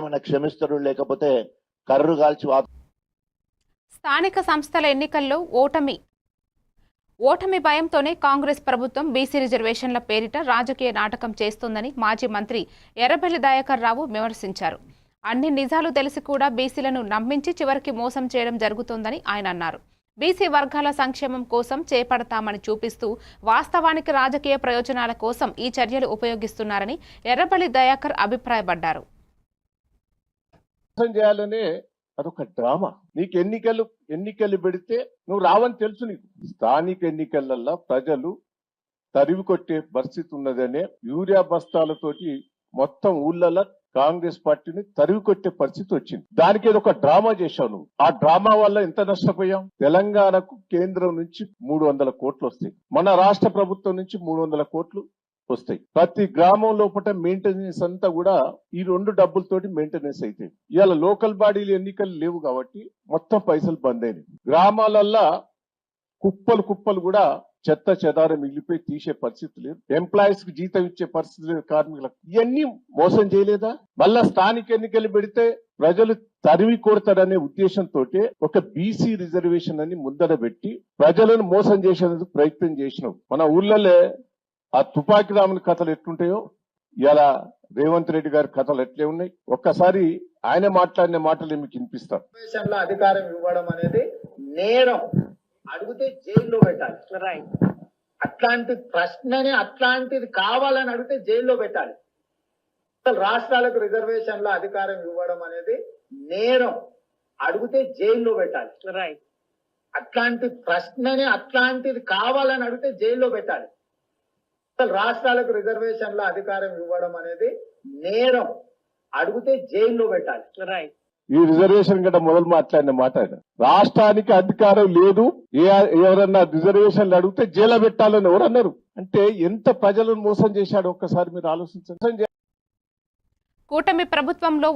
ఏమైనా క్షమిస్తాడు, లేకపోతే కర్రు కాల్చి స్థానిక సంస్థల ఎన్నికల్లో ఓటమి భయంతోనే కాంగ్రెస్ ప్రభుత్వం బీసీ రిజర్వేషన్ల పేరిట రాజకీయ నాటకం చేస్తోందని మాజీ మంత్రి ఎర్రబెల్లి దయాకర్ రావు విమర్శించారు. అన్ని నిజాలు తెలిసి కూడా బీసీలను నమ్మించి చివరికి మోసం చేయడం జరుగుతోందని ఆయన అన్నారు. బీసీ వర్గాల సంక్షేమం కోసం చేపడతామని చూపిస్తూ వాస్తవానికి రాజకీయ ప్రయోజనాల కోసం ఈ చర్యలు ఉపయోగిస్తున్నారని ఎర్రబెల్లి దయాకర్ అభిప్రాయపడ్డారు. అదొక డ్రామా. నీకు ఎన్నికలు పెడితే నువ్వు రావని తెలుసు. నీకు స్థానిక ఎన్నికలల్లో ప్రజలు తరివి కొట్టే పరిస్థితి ఉన్నదనే యూరియా బస్తాలతోటి మొత్తం ఊళ్ళల్లో కాంగ్రెస్ పార్టీని తరివి కొట్టే పరిస్థితి వచ్చింది. దానికి ఏదో ఒక డ్రామా చేశావు నువ్వు. ఆ డ్రామా వల్ల ఎంత నష్టపోయాం? తెలంగాణకు కేంద్రం నుంచి 300 కోట్లు వస్తాయి, మన రాష్ట్ర ప్రభుత్వం నుంచి 300 కోట్లు వస్తాయి. ప్రతి గ్రామం లోపల మెయింటెనెన్స్ అంతా కూడా ఈ 2 డబ్బులతోటి మెయింటెనెన్స్ అవుతాయి. ఇవాళ లోకల్ బాడీలు ఎన్నికలు లేవు కాబట్టి మొత్తం పైసలు బంద్ అయినాయి. గ్రామాలల్లా కుప్పలు కూడా చెత్త చెదారం మిగిలిపోయి తీసే పరిస్థితి లేదు. ఎంప్లాయీస్ కి జీతం ఇచ్చే పరిస్థితి లేదు. కార్మికులకు ఇవన్నీ మోసం చేయలేదా? మళ్ళా స్థానిక ఎన్నికలు పెడితే ప్రజలు తరివి కొడతారనే ఉద్దేశంతో ఒక బీసీ రిజర్వేషన్ అని ముందర పెట్టి ప్రజలను మోసం చేసేందుకు ప్రయత్నం చేసినావు. మన ఊళ్ళలో ఆ తుపాకి రాముని కథలు ఎట్లుంటాయో ఇలా రేవంత్ రెడ్డి గారి కథలు ఎట్లే ఉన్నాయి. ఒక్కసారి ఆయన మాట్లాడిన మాటలు మీకు వినిపిస్తాం. అధికారం ఇవ్వడం అనేది నేరం, అడిగితే జైల్లో పెట్టాలి. అట్లాంటి ప్రశ్నని అట్లాంటిది కావాలని అడిగితే జైల్లో పెట్టాలి. రాష్ట్రాలకు రిజర్వేషన్ల అధికారం ఇవ్వడం అనేది నేరం, అడిగితే జైల్లో పెట్టాలి. అట్లాంటి ప్రశ్నని అట్లాంటిది కావాలని అడిగితే జైల్లో పెట్టాలి. రాష్ట్రాలకు రిజర్వేషన్ల అధికారం ఇవ్వడం అనేది నేరం, అడిగితే జైల్లో పెట్టాలి. ఈ రిజర్వేషన్ గట్ట మొదలు మాట్లాడిన మాట రాష్ట్రానికి అధికారం లేదు, ఎవరన్నా రిజర్వేషన్లు అడిగితే జైల్లో పెట్టాలని ఎవరన్నారు? అంటే ఎంత ప్రజలను మోసం చేశాడు ఒక్కసారి మీరు ఆలోచించండి. కూటమి ప్రభుత్వంలో